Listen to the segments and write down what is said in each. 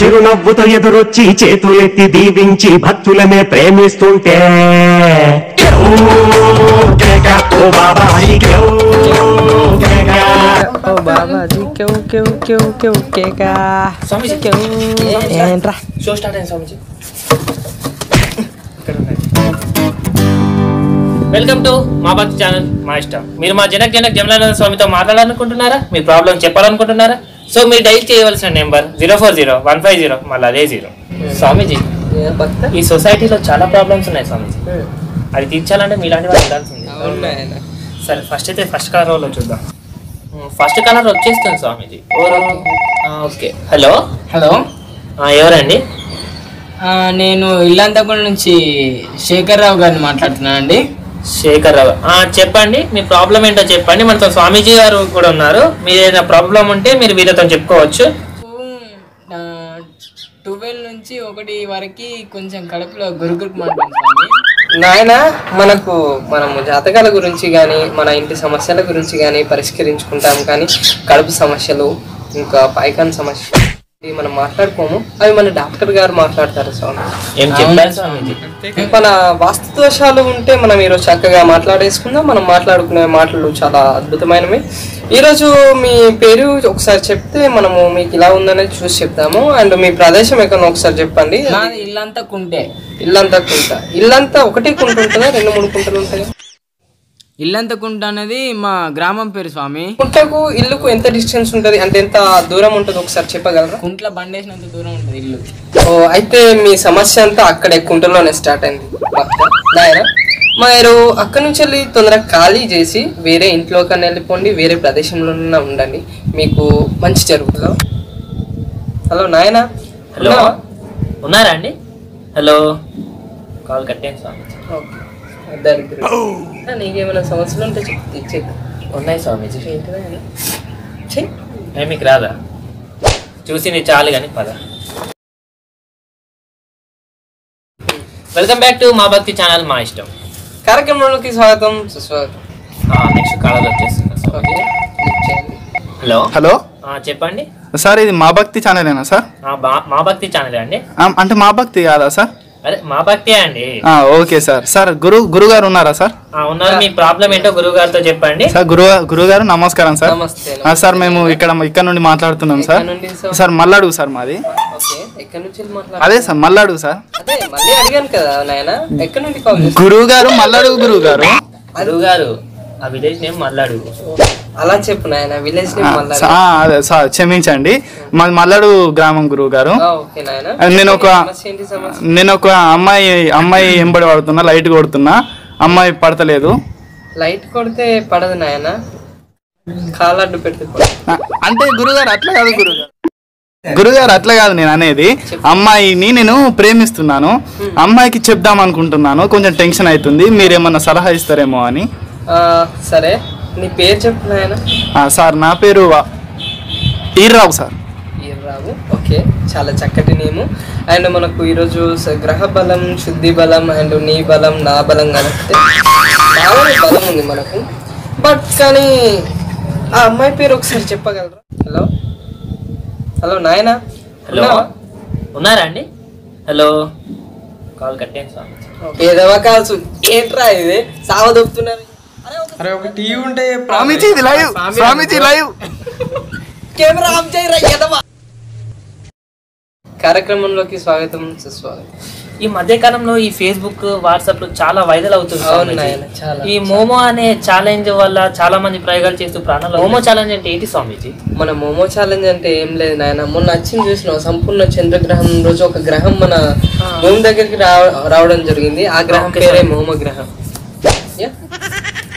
చిరునవ్వుతో ఎదురొచ్చి చేతులెత్తి దీవించి భక్తులనే ప్రేమిస్తుంటే ఓ బాబాజీ ఏంట్రా షో స్టార్ట్ అయింది స్వామిజీ. వెల్కమ్ టు మా భక్తి ఛానల్ మా ఇష్టం. మీరు మా జనక్ జమలానంద స్వామితో మాట్లాడాలనుకుంటున్నారా? మీ ప్రాబ్లం చెప్పాలనుకుంటున్నారా? సో మీరు డైల్ చేయవలసిన నెంబర్ 040-150 మళ్ళీ అదే 0. స్వామిజీ, ఈ సొసైటీలో చాలా ప్రాబ్లమ్స్ ఉన్నాయి స్వామిజీ. అది తీర్చాలంటే మీలాంటి వాళ్ళు ఉండాల్సింది. సరే, ఫస్ట్ కలర్లో చూద్దాం. ఫస్ట్ కలర్ వచ్చేస్తుంది స్వామిజీ. ఓకే. హలో హలో, ఎవరండి? నేను ఇల్లంతపల్లి నుంచి శేఖర్ రావు గారిని మాట్లాడుతున్నాను అండి. శేఖర్ రావు, చెప్పండి మీ ప్రాబ్లం ఏంటో చెప్పండి. మనతో స్వామీజీ గారు కూడా ఉన్నారు. మీరు ఏదైనా ప్రాబ్లం ఉంటే మీరు వీళ్ళతో చెప్పుకోవచ్చు. 12 నుంచి 1 వరకు కొంచెం కడుపులో గురుగురు మాట్లాడు స్వామి. నాయన, మనము జాతకాల గురించి కానీ మన ఇంటి సమస్యల గురించి కానీ పరిష్కరించుకుంటాం, కానీ కడుపు సమస్యలు ఇంకా పైకాన్ సమస్యలు మనం మాట్లాడుకోము. అవి మన డాక్టర్ గారు మాట్లాడతారు స్వామి. ఏం చెప్పారు స్వామీజీ? మన వాస్తు దోషాలు ఉంటే మనం ఈరోజు చక్కగా మాట్లాడేసుకుందాం. మనం మాట్లాడుకునే మాటలు చాలా అద్భుతమైనవి. ఈరోజు మీ పేరు ఒకసారి చెప్తే మనము మీకు ఇలా ఉందనేది చూసి చెప్తాము. అండ్ మీ ప్రదేశం ఎక్కడ ఒకసారి చెప్పండి. ఇల్లంతా కుంటే. ఇల్లంతా ఒకటే కుంట ఉంటుందా? 2-3 కుంటలు ఉంటాయి? ఇల్లంతా కుంట అనేది మా గ్రామం పేరు స్వామి. కుంటకు ఇల్లుకు ఎంత డిస్టెన్స్ ఉంటుంది, అంటే ఎంత దూరం ఉంటుంది ఒకసారి చెప్పగలరా? కుంట్ల బండేసినంత దూరం ఉంటుంది ఇల్లు. అయితే మీ సమస్య అంతా అక్కడే కుంటలోనే స్టార్ట్ అయింది. నాయన, మీరు అక్కడి నుంచి వెళ్ళి తొందరగా ఖాళీ చేసి వేరే ఇంట్లో కన్నా వెళ్ళిపోండి, వేరే ప్రదేశంలోనే ఉండండి, మీకు మంచి జరుగుతుందా? హలో నాయన. హలో, ఉన్నారా అండి? హలో, కాల్ కట్టేయండి స్వామి. నీకేమైనా సమస్యలు ఉంటే చెక్ ఉన్నాయి స్వామీజీ. మీకు రాదా? చూసింది చాలు కానీ పద. వెల్కమ్ బ్యాక్ టు మా భక్తి ఛానల్ మా ఇష్టం కార్యక్రమంలోకి స్వాగతం సుస్వాగతం. నెక్స్ట్ కాలర్ వచ్చేస్తుంది. హలో హలో, చెప్పండి సార్. ఇది మా భక్తి ఛానలేనా సార్? మా భక్తి ఛానల్ అండి. అంటే మా భక్తి కాదా సార్? అదే మా భక్తి అండి. Okay sir. సార్ గురుగారు ఉన్నారా సార్? ఉన్నారు. మీ ప్రాబ్లం ఏంటో గురువు గారితో చెప్పండి. సార్ గురుగారు నమస్కారం సార్. సార్ మేము ఇక్కడ నుండి మాట్లాడుతున్నాం సార్. సార్ మల్లాడు సార్ మాది. అదే సార్ మల్లాడు సార్. గురువు గారు మల్లాడు. గురువు గారు ఆ విలేజ్ నేమ్ మల్లాడు. అలా చెప్పు నాయన, విలేజ్ నేమ్ మల్లాడు. అదే సార్, క్షమించండి. మాది మల్లాడు గ్రామం గురువు గారు. నేను ఒక అమ్మాయి ఎంబడి పడుతున్నా, లైట్ కొడుతున్నా, అమ్మాయి పడతలేదు. లైట్ కొడితే పడదు నాయన, కాలడ్డు పెడితే అంటే గురుగారు అట్లా కాదు. గురుగారు అట్లా కాదు నేను అనేది. అమ్మాయిని నేను ప్రేమిస్తున్నాను, అమ్మాయికి చెప్దాం అనుకుంటున్నాను. కొంచెం టెన్షన్ అవుతుంది, మీరేమన్నా సలహా ఇస్తారేమో అని. సరే, నీ పేరు చెప్పు నాయన. సార్ నా పేరు ఈర్రావు సార్. ఈర్రావు, ఓకే, చాలా చక్కటి నేము. అండ్ మనకు ఈరోజు గ్రహ బలం, శుద్ధి బలం అండ్ నీ బలం, నా బలం కలిపితే చాలా బలం ఉంది మనకు. బట్ కానీ ఆ అమ్మాయి పేరు ఒకసారి చెప్పగలరా? హలో హలో నాయన. హలో, ఉన్నారా అండి? హలో, కాల్ కట్టేయండి స్వామి. ఏదవ కాల్సు ఏంట్రా ఇది సావదొప్పుతున్నారు? అరే ఒక టీవీ ఉంటే కెమెరా ఆఫ్ చేయరా ఎదవ. కార్యక్రమంలోకి స్వాగతం సుస్వాగతం. ఈ మధ్య కాలంలో ఈ ఫేస్బుక్, వాట్సాప్ చాలా వైరల్ అవుతుంది. ఈ మోమో అనే ఛాలెంజ్ వల్ల చాలా మంది ప్రయోగాలు చేస్తూ ప్రాణాలు. మోమో ఛాలెంజ్ అంటే ఏంటి స్వామీజీ? మన మోమో ఛాలెంజ్ అంటే ఏం లేదు నాయన, మొన్న వచ్చింది చూసినావు, సంపూర్ణ చంద్రగ్రహం రోజు ఒక గ్రహం మన భూమి దగ్గరికి రావడం జరిగింది. ఆ గ్రహం పేరే మోమో గ్రహం.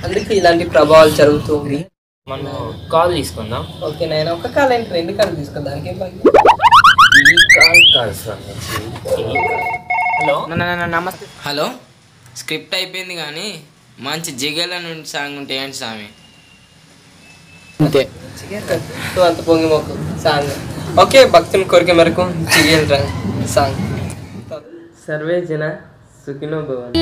అందుకే ఇలాంటి ప్రభావాలు జరుగుతుంది. మనం కాల్ తీసుకుందాం. ఓకే నాయన, ఒక కాల్ ఏంటి 2 కాల్ తీసుకుందాం. హలో, నమస్తే. హలో, స్క్రిప్ట్ అయిపోయింది కానీ మంచి జిగేల నుండి సాంగ్ ఉంటే ఏంటి స్వామి? అంతే, అంత పొంగి మొక్కు సాంగ్. ఓకే, భక్తుని కోరిక మేరకు జిగేల్ సాంగ్. సర్వే జన సుఖినో భవంతు.